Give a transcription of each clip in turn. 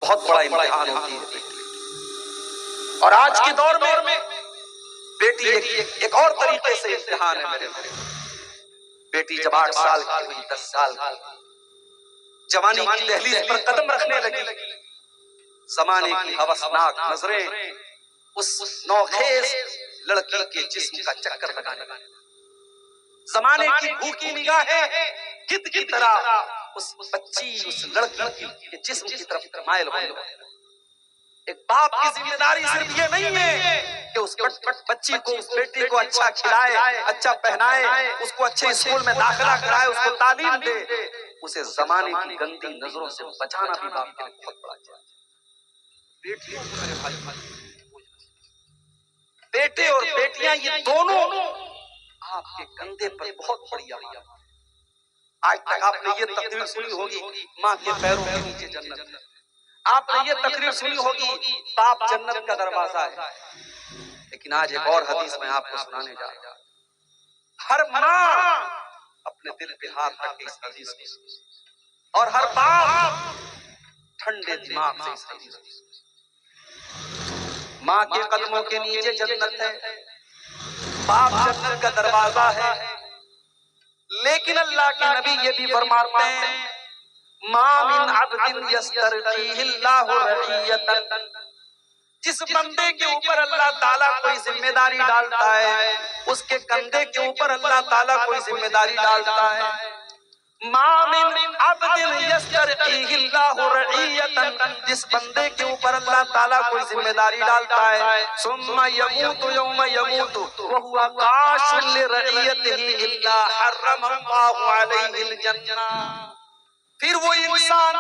بہت بڑا امتحان ہوتی ہے. اور آج کے دور میں بیٹی ایک اور طریقے سے امتحان ہے میرے بھائی. بیٹی جب 8 سال کی ہوئی، 10 سال کی، جوانی کی دہلیز پر قدم رکھنے لگی، زمانے کی ہوسناک نظریں اس نوخیز لڑکی کے جسم کا چکر لگانے لگی، زمانے کی بھوکی نگاہیں گدھ کی طرح اس بچی، اس لڑکی کے جسم کی طرف مائل ہونے لگی. ایک باپ کی ذمہ داری صرف یہ نہیں ہے کہ اس بچی کو، اس بیٹی کو اچھا کھلائے، اچھا پہنائے، اس کو اچھے اسکول میں داخلہ کرائے، اس کو تعلیم دے. اسے زمانے کی گندی نظروں سے بچانا بھی باپ کے لیے بہت بڑا چیلنج ہے. بیٹیوں کو میرے بھائی، بیٹے اور بیٹیاں یہ دونوں آپ کے کندھے پر بہت بڑی آیا. آج تک آپ نے یہ تقریر سنی ہوگی ماں کے پیروں کے نیچے جنت ہے. آپ نے یہ تقریر سنی ہوگی باپ جنت کا دروازہ ہے. لیکن آج ایک اور حدیث میں آپ کو سنانے جا رہا ہوں. ہر ماں اپنے دل پہ ہاتھ رکھ کے اس حدیث کو، اور ہر باپ ٹھنڈے دماغ سے اس حدیث کو. ماں کے قدموں کے نیچے جنت ہے، باپ جنت کا دروازہ ہے. لیکن اللہ کے نبی یہ بھی فرماتے ہیں ما من عبد یسترقیہ اللہ رعیۃ، جس بندے کے اوپر اللہ تعالیٰ کوئی ذمہ داری ڈالتا ہے، اس کے کندھے کے اوپر اللہ تعالیٰ کوئی ذمہ داری ڈالتا ہے. ما من عبد یسترقیہ اللہ رعیۃ، جس بندے کے اوپر اللہ تعالیٰ کوئی ذمہ داری ڈالتا ہے، ثم یموت یوم یموت وہو غاش لرعیتہ الا حرم اللہ علیہ الجنہ. پھر وہ انسان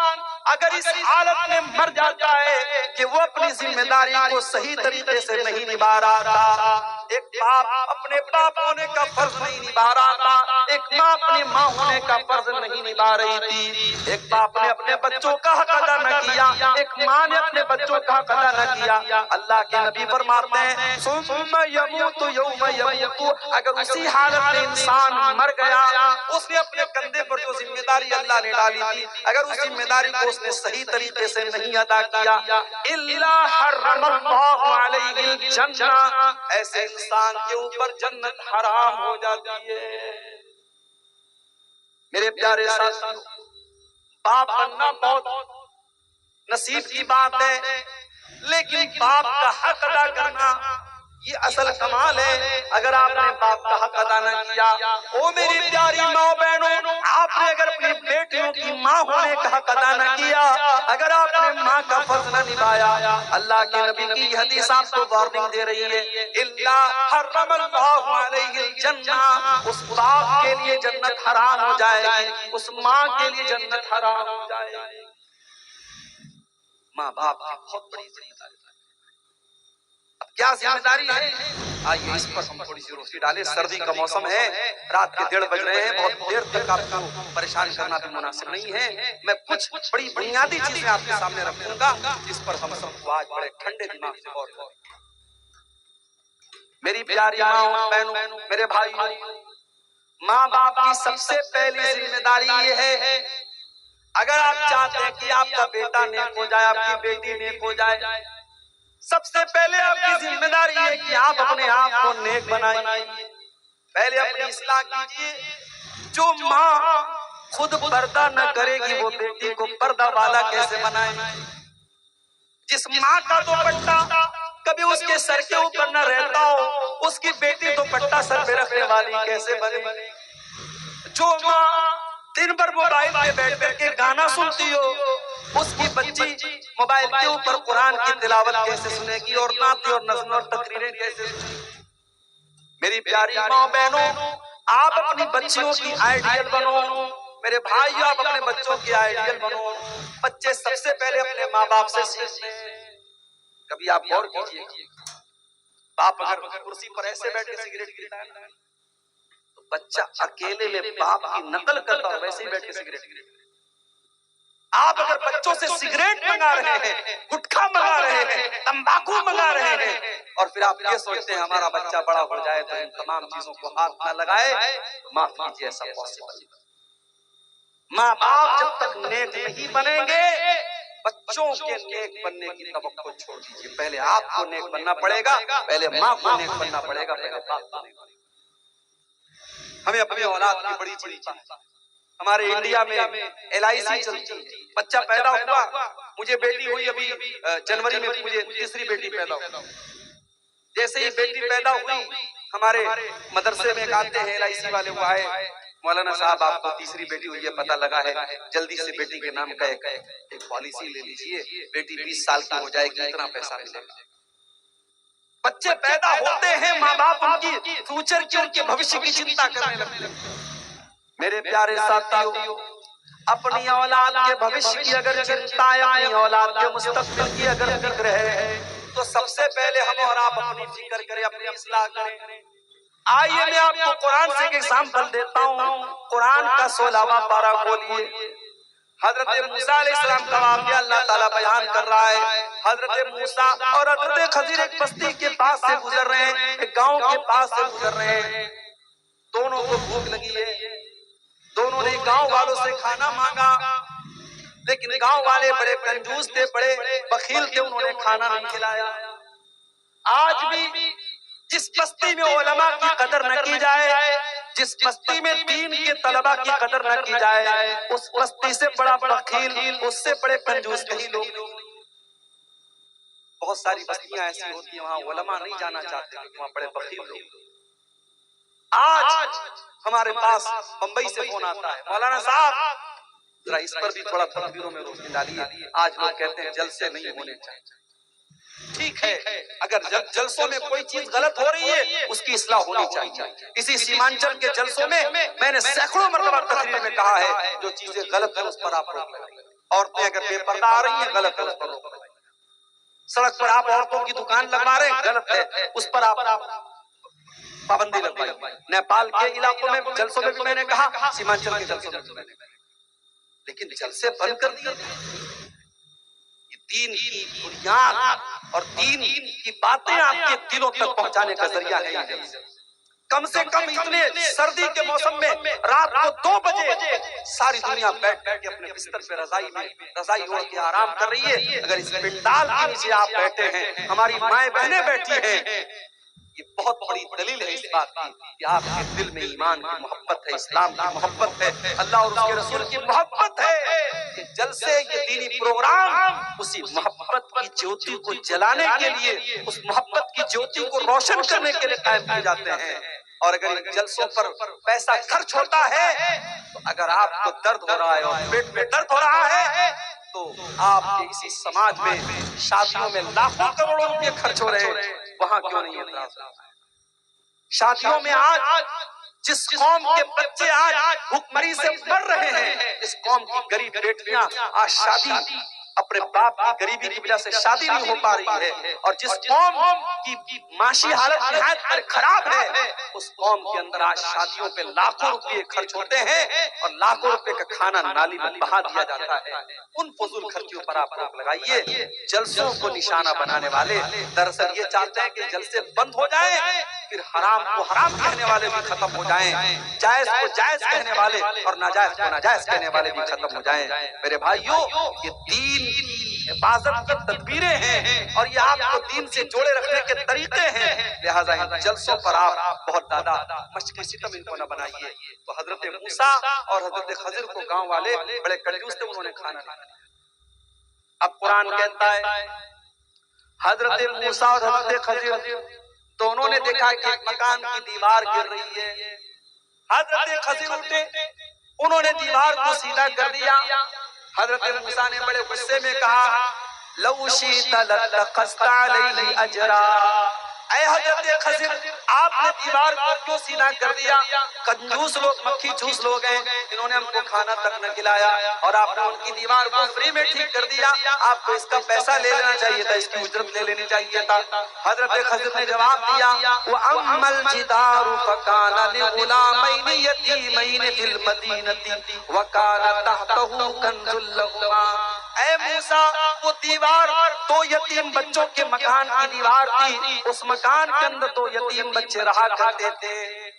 اگر اس حالت میں مر جاتا ہے کہ وہ اپنی ذمہ داری کو صحیح طریقے سے نہیں نبھا رہا تھا، ایک باپ اپنے باپ ہونے کا فرض نہیں نبھا رہا تھا، ایک ماں اپنی ماں ہونے کا فرض نہیں نبھا رہی تھی، ایک باپ نے اپنے بچوں کا حق ادا نہ کیا، ایک ماں نے اپنے بچوں کا حق ادا نہ کیا. اللہ کے نبی فرماتے ہیں ثم یموت یوم یموت، اگر اسی حالت میں انسان مر گیا، اس نے اپنے کندھے پر جو ذمہ داری اللہ نے ڈالی تھی، اگر اس ذمہ داری کو اس نے صحیح طریقے سے نہیں ادا کیا، الا حرم اللہ علیہ الجنہ، ایسے انسان کے اوپر جنت حرام ہو جاتی ہے. میرے پیارے ساتھیو، باپ بننا بہت نصیب کی بات ہے، لیکن باپ کا حق ادا کرنا یہ اصل کمال ہے. اگر آپ نے باپ کا حق ادا نہ کیا، او میری پیاری ماں بہنوں، آپ نے اگر اپنی بیٹیوں کی ماں ہونے کا حق ادا نہ کیا، اگر آپ نے ماں کا فرض نہ نبھایا، اللہ کے نبی کی حدیث آپ کو وارننگ دے رہی ہے الا حرم اللہ علیہ الجنہ، اس باپ کے لیے جنت حرام ہو جائے گی، اس ماں کے لیے جنت حرام ہو جائے گی. ماں باپ کی بہت بڑی ذمہ داری. اب کیا ذمہ داری ہے؟ آئیے اس پر ہم تھوڑی سی روشنی ڈالیں. سردی کا موسم ہے، رات کے 1:30 بج رہے ہیں، بہت دیر تک آپ کو پریشان کرنا بھی مناسب نہیں ہے. میں کچھ بڑی بنیادی چیزیں آپ کے سامنے رکھوں گا جس پر ہم سب کو آج بڑے ٹھنڈے دماغ سے غور کریں. میری پیاری ماں بہنوں، میرے بھائیوں، ماں باپ کی سب سے پہلی ذمہ داری یہ ہے، اگر آپ چاہتے ہیں کہ آپ کا بیٹا نیک ہو جائے، آپ کی بیٹی نیک ہو جائے، سب سے پہلے آپ کی ذمہ داری ہے کہ آپ اپنے آپ کو نیک بنائیے. پہلے اپنی اصلاح کیجیے. جو ماں خود پردہ نہ کرے گی وہ بیٹی کو پردہ والا کیسے بنائے؟ جس ماں کا دوپٹہ کبھی اس کے سر کے اوپر نہ رہتا ہو، اس کی بیٹی دوپٹہ سر پہ رکھنے والی کیسے بنے؟ جو ماں دن بھر موبائل پہ بیٹھ کر کے گانا سنتی ہو، اس کی بچی موبائل کے اوپر قرآن کی تلاوت کیسے سنے گی، اور نعتیں اور نظمیں اور تقریریں کیسے سنے گی؟ میری پیاری ماں بہنوں، آپ اپنی بچیوں کی آئیڈیل بنو. میرے بھائیو، آپ اپنے بچوں کی آئیڈیل بنو. بچے سب سے پہلے اپنے ماں باپ سے سیکھتے ہیں. کبھی آپ غور کیجئے، باپ اگر کرسی پر ایسے بیٹھ کے سگریٹ پیتا ہے تو بچہ اکیلے میں باپ کی نقل کرتا ہے، ویسے ہی بیٹھ کے سگریٹ پیتا ہے. آپ اگر بچوں سے سگریٹ منگا رہے ہیں، گٹکھا منگا رہے ہیں، تمباکو منگا رہے ہیں، اور پھر آپ یہ سوچتے ہیں ہمارا بچہ بڑا ہو جائے تو ان تمام چیزوں کو ہاتھ نہ لگائے، تو معاف کیجیے، ایسا پاسبل. ماں باپ جب تک نیک نہیں بنیں گے، بچوں کے نیک بننے کی توقع چھوڑ دیجیے. پہلے آپ کو نیک بننا پڑے گا, پہلے ماں کو نیک بننا پڑے گا, پہلے باپ کو نیک بننا. ہمیں اپنی اولاد کی بڑی چنتا ہے. ہمارے انڈیا میں LIC چلتی ہے. بچہ پیدا ہوا, مجھے بیٹی ہوئی ابھی جنوری میں, مجھے تیسری بیٹی پیدا ہوئی. جیسے ہی بیٹی پیدا ہوئی, ہمارے مدرسے میں آتے ہیں LIC والے, وہ آئے, مولانا صاحب آپ کو تیسری بیٹی ہوئی ہے, پتہ لگا ہے, جلدی سے بیٹی کے نام کا ایک پالیسی لے لیجئے, بیٹی 20 سال کی ہو جائے گی, اتنا پیسہ ملے گا. بچے پیدا ہوتے ہیں, ماں باپ ان کی فیوچر کی, ان کے بھوشیہ کی چنتا کرنے لگتے ہیں. میرے پیارے ساتھیو, اپنی اولاد کے بھوشیہ کی اگر چنتا ہے, اپنی اولاد کے مستقبل کی اگر فکر ہے, تو سب سے پہلے ہم اور آپ اپنی فکر کریں, اپنی اصلاح کریں. آئیے میں آپ کو قرآن سے ایک ایگزامپل دیتا ہوں. قرآن کا 16واں پارہ کھولیے. حضرت موسیٰ علیہ السلام کا واقعہ اللہ تعالیٰ بیان کر رہا ہے. حضرت موسیٰ اور حضرت خضر ایک بستی کے پاس سے گزر رہے ہیں, ایک گاؤں کے پاس سے گزر رہے ہیں. دونوں کو بھوک لگی ہے, دونوں نے گاؤں والوں سے کھانا مانگا, لیکن گاؤں والے بڑے کنجوس تھے, بڑے بخیل تھے, انہوں نے کھانا نہیں کھلایا. آج بھی جس بستی میں علماء کی قدر نہ کی جائے, جس بستی میں دین کے طلباء کی قدر نہ کی جائے, اس بستی سے بڑا بخیل, اس سے بڑے کنجوس کہیں لوگ نہیں. بہت ساری بستیاں ایسی ہوتی ہیں وہاں علماء نہیں جانا چاہتے کیونکہ وہاں بڑے بخیل لوگ. آج ہمارے پاس بمبئی سے فون آتا ہے, مولانا صاحب ذرا اس پر بھی تھوڑا تدبیروں میں روشنی ڈالیے. آج لوگ کہتے ہیں جلسے نہیں ہونے چاہیے. ٹھیک ہے, اگر جلسوں میں کوئی چیز غلط ہو رہی ہے اس کی اصلاح ہونی چاہیے. اسی سیمانچل کے جلسوں میں نے سینکڑوں مرتبہ تقریر میں کہا ہے, جو چیزیں غلط ہیں اس پر آپ روک لگائیے. عورتیں اگر بے پردہ آ رہی ہیں, غلط ہے, اس پر روک لگائیے. سڑک پر آپ عورتوں کی دکان لگوا رہے ہیں, غلط ہے, اس پر آپ پابندی لگوائیے. نیپال کے علاقوں میں جلسوں میں بھی میں نے کہا, سیمانچل کے جلسوں میں بھی میں نے کہا, لیکن جلسے بند کر دیے. دین کی بنیاد اور دین کی باتیں آپ کے دلوں تک پہنچانے کا ذریعہ ہے یہ جلسے. کم سے کم اتنے سردی کے موسم میں رات کو 2 بجے ساری دنیا بیٹھ کے اپنے بستر پہ رضائی اوڑھ کے آرام کر رہی ہے. اگر اس پنڈال کے نیچے آپ بیٹھے ہیں, ہماری مائیں بہنیں بیٹھی ہیں, یہ بہت بڑی دلیل ہے اس بات کی کہ آپ کے دل میں ایمان کی محبت ہے, اسلام کی محبت ہے, اللہ اور اس کے رسول کی محبت ہے. کہ جلسے, یہ دینی پروگرام اسی محبت کی جوتی کو جلانے کے لیے, اس محبت کی جوتی کو روشن کرنے کے لیے قائم کیے جاتے ہیں. اور اگر ان جلسوں پر پیسہ خرچ ہوتا ہے, تو اگر آپ کو درد ہو رہا ہے اور پیٹ میں درد ہو رہا ہے, تو آپ کے اسی سماج میں شادیوں میں لاکھوں کروڑوں روپے خرچ ہو رہے ہیں, وہاں کیوں نہیں اعتراض ہوتا ہے؟ شادیوں میں آج جس قوم کے بچے آج بھوکمری سے مر رہے ہیں, اس قوم کی غریب بیٹیاں آج شادی اپنے باپ کی غریبی کی وجہ سے شادی نہیں ہو پا رہی ہے, اور جس قوم کی معاشی حالت نہایت خراب ہے, اس قوم کے اندر آج شادیوں پہ لاکھوں روپے خرچ ہوتے ہیں, اور لاکھوں روپے کا کھانا نالی میں بہا دیا جاتا ہے. ان فضول خرچیوں پر آپ روک لگائیے. جلسوں کو نشانہ بنانے والے دراصل یہ چاہتے ہیں کہ جلسے بند ہو جائیں, پھر حرام کو حرام کہنے والے بھی ختم ہو جائیں, جائز کو جائز کہنے والے اور ناجائز کو ناجائز کہنے والے بھی ختم ہو جائیں. میرے بھائیوں, یہ دین کی حفاظت کی تدبیریں ہیں, اور یہ آپ کو دین سے جوڑے رکھنے کے طریقے ہیں. لہٰذا ان جلسوں پر آپ بہت زیادہ مشق ستم ان کو نہ بنائیے. تو حضرت موسیٰ اور حضرت خضر کو گاؤں والے بڑے کنجوس تھے, انہوں نے کھانا نہیں کھایا. اب قرآن کہتا ہے حضرت موسیٰ اور حضرت خضر دونوں نے دیکھا کہ ایک مکان کی دیوار گر رہی ہے. حضرت خضر اٹھے, انہوں نے دیوار کو سیدھا کر دیا. حضرت موسیٰ نے بڑے غصے میں کہا لو شئت لاتخذت علیہ اجرا, اے حضرت خضر آپ نے دیوار کو کیوں سیدھا کر دیا؟ کنجوس لوگ, مکھی چوس لوگ ہیں, انہوں نے ہم کو کھانا تک نہ کھلایا, اور آپ نے ان کی دیوار کو فری میں ٹھیک کر دیا. آپ کو اس کا پیسہ لے لینا چاہیے تھا, اس کی اجرت لے لینی چاہیے تھا. حضرت خضر نے جواب دیا وَأَمَّا الْجِدَارُ فَكَانَ لِغُلَامَيْنِ يَتِيمَيْنِ فِي الْمَدِينَةِ وَكَانَ تَحْتَهُ كَنْزٌ لَهُمَا. اے موسیٰ, وہ دیوار 2 یتیم بچوں کے مکان کی دیوار تھی, اس مکان کے اندر 2 یتیم بچے رہا کرتے تھے.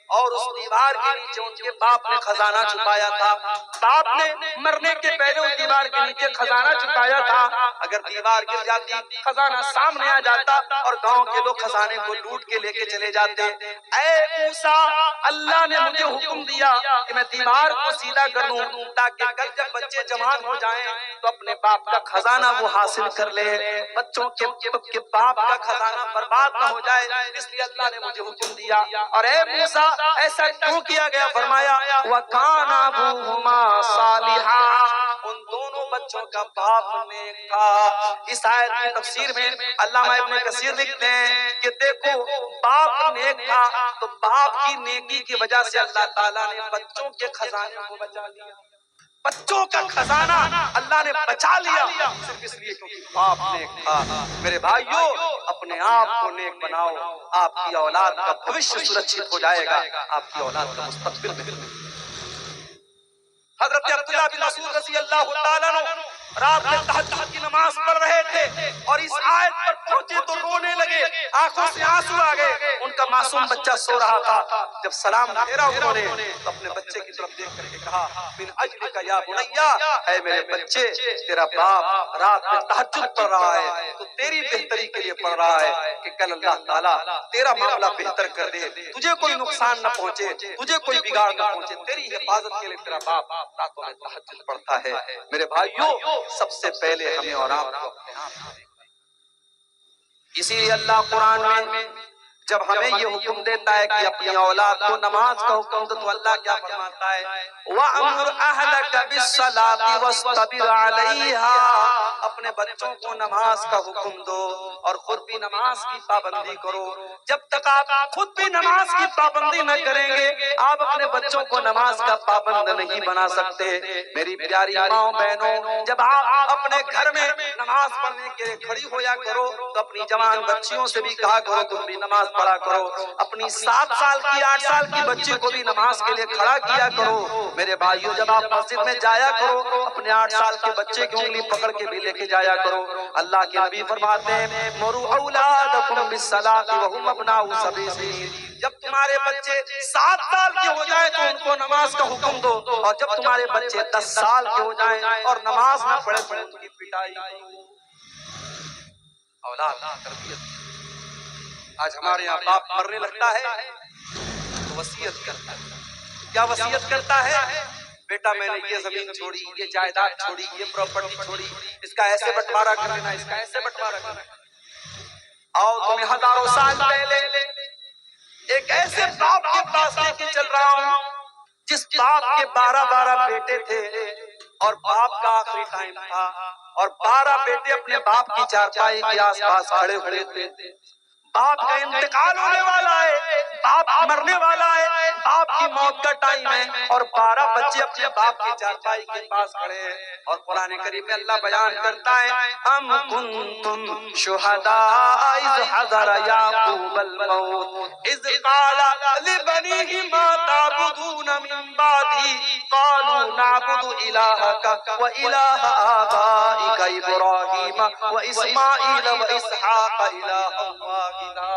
اور اس دیوار کے نیچے ان کے باپ نے خزانہ چھپایا تھا. باپ نے مرنے کے پہلے اس دیوار کے نیچے خزانہ چھپایا تھا. اگر دیوار گر جاتی خزانہ سامنے آ جاتا اور گاؤں کے لوگ خزانے کو لوٹ کے لے کے چلے جاتے. اے موسیٰ، اللہ نے مجھے حکم دیا کہ میں دیوار کو سیدھا کر دوں تاکہ کل جب بچے جوان ہو جائیں تو اپنے باپ کا خزانہ وہ حاصل کر لے، بچوں کے باپ کا خزانہ برباد نہ ہو جائے. اس لیے اللہ نے مجھے حکم دیا. اور اے موسیٰ، ایسا کیوں کیا گیا؟ فرمایا وَكَانَ أَبُوهُمَا صَالِحًا، ان دونوں بچوں کا باپ نیک تھا. اس آیت کی تفسیر میں علامہ ابن کثیر لکھتے ہیں کہ دیکھو، باپ نیک تھا تو باپ کی نیکی کی وجہ سے اللہ تعالیٰ نے بچوں کے خزانے کو بچا لیا. بچوں کا خزانہ اللہ نے بچا لیا صرف اس لیے کیونکہ باپ نیک تھا. میرے بھائیو، اپنے آپ کو نیک بناؤ، آپ کی اولاد کا بھوشیہ سرکشت ہو جائے گا، آپ کی اولاد کا مستقبل بہتر. حضرت عبداللہ بن مسعود رضی اللہ تعالیٰ عنہ رات میں تہجد کی نماز پڑھ رہے تھے اور اس آیت پر پہنچے تو رونے لگے، آنکھوں سے آنسو آ گئے. ان کا معصوم بچہ سو رہا تھا. جب سلام پھیرا انہوں نے تو اپنے بچے کی طرف دیکھ کر کے کہا من اجلک یا بنیا، اے میرے بچے، تیرا باپ رات میں تہجد پڑھ رہا ہے تو تیری بہتری کے لیے پڑھ رہا ہے کہ کل اللہ تعالیٰ تیرا معاملہ بہتر کر دے، تجھے کوئی نقصان نہ پہنچے، تجھے کوئی بگاڑ نہ پہنچے. تیری حفاظت کے لیے تیرا باپ راتوں میں تہجد پڑھتا ہے. میرے بھائیوں، سب سے پہلے ہمیں اور آپ کو اپنے آپ، اسی لیے اللہ قرآن میں جب ہمیں یہ حکم دیتا ہے کہ اپنی اولاد کو نماز کا حکم دو تو اللہ کیا فرماتا ہے وَأَمُرْ أَهْلَكَ بِالصَّلَاةِ وَاسْتَبِرْ عَلَيْهَا، اپنے بچوں کو نماز کا حکم دو اور خود بھی نماز کی پابندی کرو. جب تک آپ خود بھی نماز کی پابندی نہ کریں گے آپ اپنے بچوں کو نماز کا پابند نہیں بنا سکتے. میری پیاری ماؤں بہنوں، جب آپ اپنے گھر میں نماز پڑھنے کے لیے کھڑی ہویا کرو تو اپنی جوان بچیوں سے بھی کہا کرو تم بھی نماز پڑھا کرو. اپنی 7 سال کی 8 سال کی بچی کو بھی نماز کے لیے کھڑا کیا کرو. میرے بھائیو، جب آپ مسجد میں جایا کرو اپنے 8 سال کے بچے کی انگلی پکڑ کے بھی لے کے جایا کرو. اللہ کے نبی فرماتے ہیں مروا اولادکم بالصلاۃ وهم ابناء 7 سنین، جب تمہارے بچے 7 سال کے ہو جائیں تو ان کو نماز کا حکم دو، اور جب تمہارے بچے 10 سال کے ہو جائیں اور نماز نہ پڑھے تو ان کی پٹائی کرو. اولاد تربیت. آج ہمارے یہاں باپ مرنے لگتا ہے تو وصیت کرتا ہے. کیا وصیت کرتا ہے؟ بیٹا میں نے یہ زمین چھوڑی، یہ جائیداد چھوڑی، یہ پراپرٹی چھوڑی، اس کا ایسے بٹوارا کر لینا، اس کا ایسے بٹوارا کر لینا. اور تمہیں ہزاروں سال پہلے ایک ایسے باپ کے پاس لے کے چل رہا ہوں جس باپ کے 12 بیٹے تھے اور باپ کا آخری ٹائم تھا اور 12 بیٹے اپنے باپ کی چارپائی کے آس پاس کھڑے ہوئے تھے. باپ کا انتقال ہونے والا ہے، باپ مرنے والا ہے، باپ کی موت کا ٹائم ہے اور 12 بچے اپنے باپ کی چارپائی کے پاس کھڑے ہیں. اور قرآن کریم میں اللہ بیان کرتا ہے ام کنتم شہداء اذ حضر یعقوب الموت اذ قال لبنیہ ما تعبدون من بعدی قالوا نعبد الہک والہ آبائک ابراہیم واسماعیل واسحاق الہا واحدا.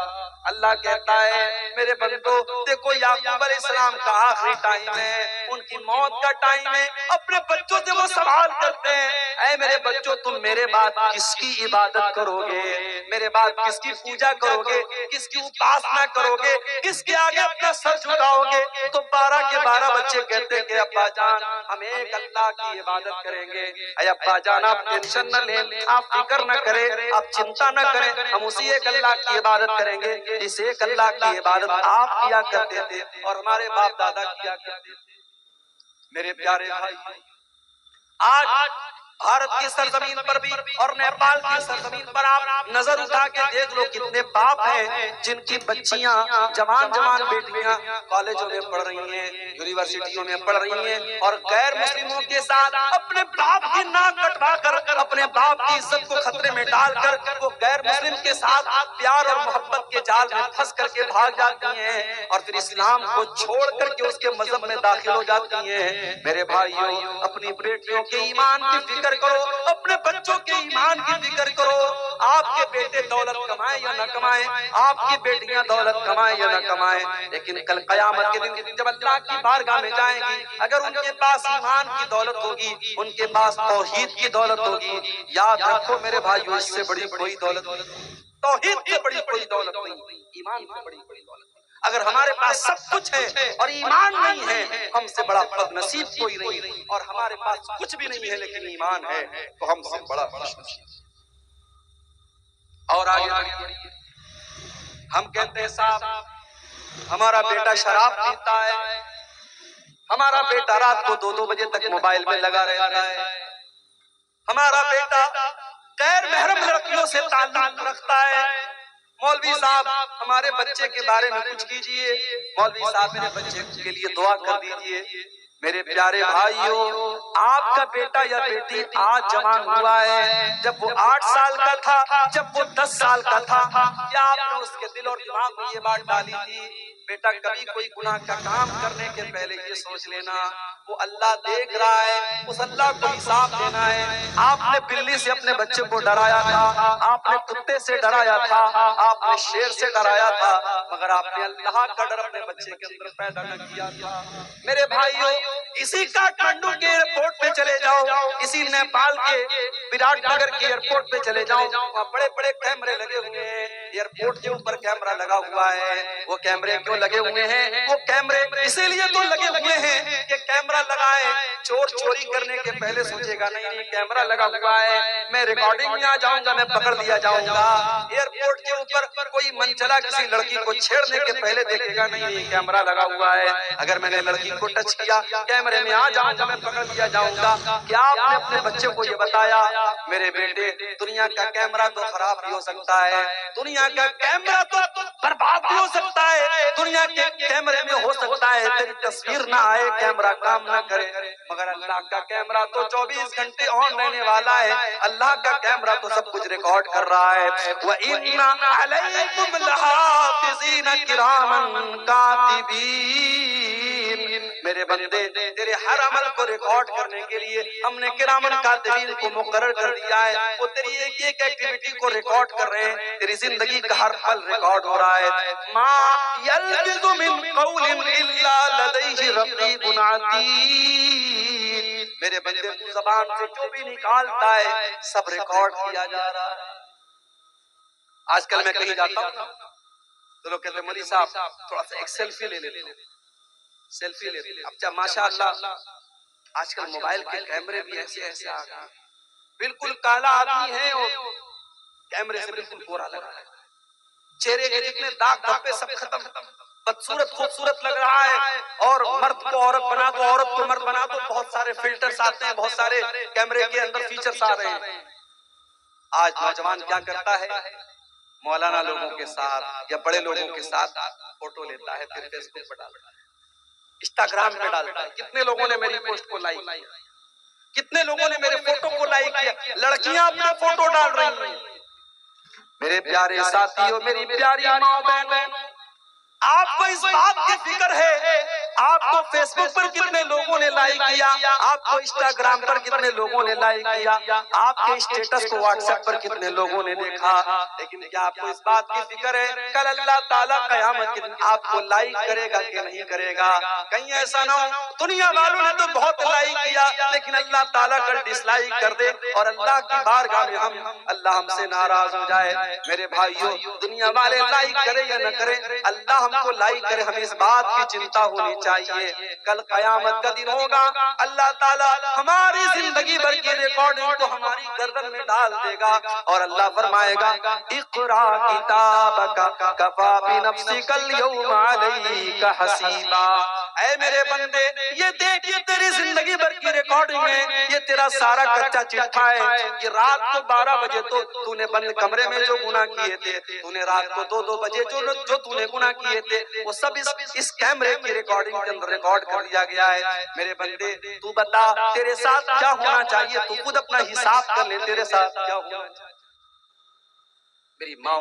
اللہ کہتا ہے میرے بندو دیکھو یعقوب علیہ السلام کا آخری ٹائم ہے، ان کی موت کا ٹائم ہے. اپنے بچوں سے وہ سوال کرتے ہیں اے میرے بچوں تم میرے بعد کس کی عبادت کرو گے، میرے بعد کس کی پوجا کرو گے، کس کی اپاسنا کرو گے، کس کے آگے اپنا سر جھکاؤ گے؟ تو 12 کے 12 بچے کہتے کہ ابا جان ہم ایک اللہ کی عبادت کریں گے. اے ابا جان آپ ٹینشن نہ لیں، آپ فکر نہ کریں، آپ چنتا نہ کریں، ہم اسی ایک اللہ کی عبادت کریں گے اس ایک اللہ کی عبادت آپ کیا کرتے تھے اور ہمارے باپ دادا کیا کرتے تھے. میرے پیارے بھائی، آج بھارت کی سرزمین پر بھی اور نیپال کی سرزمین پر آپ نظر اٹھا کے دیکھ لو کتنے باپ ہیں جن کی بچیاں جوان بیٹیاں کالجوں میں پڑھ رہی ہیں، یونیورسٹیوں میں پڑھ رہی ہیں اور غیر مسلموں کے ساتھ اپنے باپ کی ناک کٹوا کر اپنے باپ کی عزت کو خطرے میں ڈال کر وہ غیر مسلم کے ساتھ پیار اور محبت کے جال میں پھنس کر کے بھاگ جاتی ہیں اور پھر اسلام کو چھوڑ کر کے اس کے مذہب میں داخل ہو جاتی ہیں. میرے بھائیوں، اپنی بیٹیوں کے ایمان کی فکر کرو، اپنے بچوں کے ایمان کی فکر کرو. آپ کے کے بیٹے دولت کمائیں یا نہ کمائیں، آپ کی بیٹیاں دولت کمائیں یا نہ کمائیں، لیکن کل قیامت کے دن جب اللہ کی بارگاہ میں جائیں گی، اگر ان کے پاس ایمان کی دولت ہوگی، ان کے پاس توحید کی دولت ہوگی، یاد رکھو میرے بھائیو، اس سے بڑی کوئی دولت نہیں، توحید سے بڑی کوئی دولت نہیں، ایمان سے بڑی کوئی دولت نہیں۔ اگر ہمارے پاس سب کچھ ہے اور ایمان نہیں ہے، ہم سے بڑا بد نصیب کوئی نہیں، اور ہمارے پاس کچھ بھی نہیں ہے لیکن ایمان ہے تو ہم سے بڑا خوش نصیب۔ اور آگے بڑھیے، ہم کہتے ہیں صاحب ہمارا بیٹا شراب پیتا ہے، ہمارا بیٹا رات کو 2 بجے تک موبائل میں لگا رہتا ہے، ہمارا بیٹا غیر محرم لڑکیوں سے تعلق رکھتا ہے۔ مولوی صاحب ہمارے بچے کے بارے میں کچھ کیجئے، مولوی صاحب میرے بچے کے لیے دعا کر دیجئے۔ میرے پیارے بھائیوں، آپ کا بیٹا یا بیٹی آج جوان ہوا ہے، جب وہ 8 سال کا تھا، جب وہ 10 سال کا تھا، کیا آپ نے اس کے دل اور دماغ میں یہ بات ڈالی تھی بیٹا کبھی کوئی گناہ کا کام کرنے کے پہلے یہ سوچ لینا وہ اللہ دیکھ رہا ہے، اس اللہ کو حساب دینا ہے۔ آپ نے بلی سے اپنے بچے کو ڈرایا تھا، آپ نے کتے سے ڈرایا تھا، آپ نے شیر سے ڈرایا تھا، مگر آپ نے اللہ کا ڈر اپنے بچے کے اندر پیدا نہ کیا تھا۔ میرے بھائیوں، اسی کاٹھمنڈو کے ایئرپورٹ پہ چلے جاؤ، اسی نیپال کے وراٹ نگر کے ایئرپورٹ پہ چلے جاؤ، وہاں بڑے بڑے کیمرے لگے ہوئے ہیں، ایئرپورٹ کے اوپر کیمرہ لگا ہوا ہے۔ وہ کیمرے کیوں لگے ہوئے ہیں؟ وہ کیمرے اسی لیے تو لگے ہوئے ہیں کہ کیمرہ لگائے، چور چوری کرنے کے پہلے سوچے گا نہیں کیمرہ لگا ہوا ہے، میں ریکارڈنگ میں آ جاؤں گا، میں پکڑ لیا جاؤں گا۔ ایئرپورٹ کے اوپر کوئی منچلا کسی لڑکی کو چھیڑنے کے پہلے دیکھے گا نہیں کیمرہ لگا ہوا ہے، اگر میں نے لڑکی کو ٹچ کیا کیمرے میں آ جاؤں گا، میں پکڑ لیا جاؤں گا۔ کیا آپ نے اپنے بچے کو یہ بتایا میرے بیٹے دنیا کا کیمرہ تو خراب بھی ہو سکتا ہے، دنیا کا کیمرہ تو برباد بھی ہو سکتا ہے، دنیا کے کیمرے میں ہو سکتا ہے تیری تصویر نہ آئے، کیمرہ کام نہ کرے، مگر اللہ کا کیمرہ تو 24 گھنٹے آن رہنے والا ہے، اللہ کا کیمرہ تو سب کچھ ریکارڈ کر رہا ہے۔ وَإِنَّ عَلَيْكُمْ لَحَافِظِينَ كِرَامًا كَاتِبِينَ، میرے بندے تیرے ہر عمل کو ریکارڈ کرنے کے لیے ہم نے کرامن کاتبین کو مقرر کر دیا ہے، وہ تیری ایک ایک ایکٹیویٹی کو ریکارڈ کر رہے ہیں، تیری زندگی کا ہر پل ریکارڈ ہو رہا ہے۔ ما یلفظ من قول الا لدیہ رقیب عتید، میرے بندے تو زبان سے جو بھی نکالتا ہے سب ریکارڈ کیا جا رہا ہے۔ آج کل میں کہیں جاتا ہوں تو لوگ کہتے ہیں مولوی صاحب تھوڑا سا ایک سیلفی لے لیتے ہیں، سیلفی لیتے ہیں۔ اب جب ماشاءاللہ آج کل موبائل کے کیمرے بھی ایسے ایسے آ گئے، بالکل کالا آدمی ہے اور کیمرے سے بالکل گورا لگ رہا ہے، چہرے کے جتنے داغ دھبے سب ختم، بدصورت خوبصورت لگ رہا ہے، اور مرد کو عورت بنا دو، عورت کو مرد بنا دو، بہت سارے فلٹرز آتے ہیں، بہت سارے کیمرے کے اندر فیچرز آ رہے ہیں۔ آج نوجوان کیا کرتا ہے؟ مولانا لوگوں کے ساتھ یا بڑے لوگوں کے ساتھ فوٹو لیتا ہے، پھر فیس بک پہ ڈالتا ہے، انسٹاگرام پہ ڈالتا ہے۔ کتنے لوگوں نے میری پوسٹ کو لائک کیا، کتنے لوگوں نے میرے فوٹو کو لائک کیا؟ لڑکیاں اپنا فوٹو ڈال رہی ہیں۔ میرے پیارے ساتھیوں، میری پیاری ماں بہنوں، آپ کو اس بات کی فکر ہے آپ کو فیس بک پر کتنے لوگوں نے لائک کیا، آپ کو انسٹاگرام پر کتنے لوگوں نے لائک کیا، آپ کے اسٹیٹس کو واٹس ایپ پر کتنے لوگوں نے دیکھا، لیکن کیا آپ کو اس بات کی فکر ہے کل اللہ تعالیٰ قیامت کے دن آپ کو لائک کرے گا کہ نہیں کرے گا؟ کہیں ایسا نہ ہو دنیا والوں نے تو بہت لائک کیا لیکن اللہ تعالیٰ کل ڈس لائک کر دے اور اللہ کی بارگاہ میں اللہ ہم سے ناراض ہو جائے۔ میرے بھائیوں، دنیا والے لائک کرے یا نہ کرے، اللہ ہم کو لائک کرے، ہمیں اس بات کی چنتا ہونی چاہیے کل قیامت کا دن ہوگا، اللہ تعالیٰ ہماری زندگی بھر کی ریکارڈنگ کو ہماری گردن میں ڈال دے گا اور اللہ فرمائے گا اقرا کتابک کفی بنفسک اليوم علیک حسیبا۔ اے میرے بندے یہ دیکھ، یہ تیری زندگی بھر کی ریکارڈنگ ہے، یہ تیرا سارا کچا چٹھا ہے، یہ رات کو 12 بجے تو نے بند کمرے میں جو گناہ کیے تھے، تو نے رات کو 2 بجے جو تو نے گناہ کیے تھے، وہ سب اس کیمرے کی ریکارڈنگ کے اندر ریکارڈ کر دیا گیا ہے۔ میرے بندے تو بتا تیرے ساتھ کیا ہونا چاہیے، تو خود اپنا حساب کر لے، تیرے ساتھ کیا ہونا چاہیے۔ میری ماں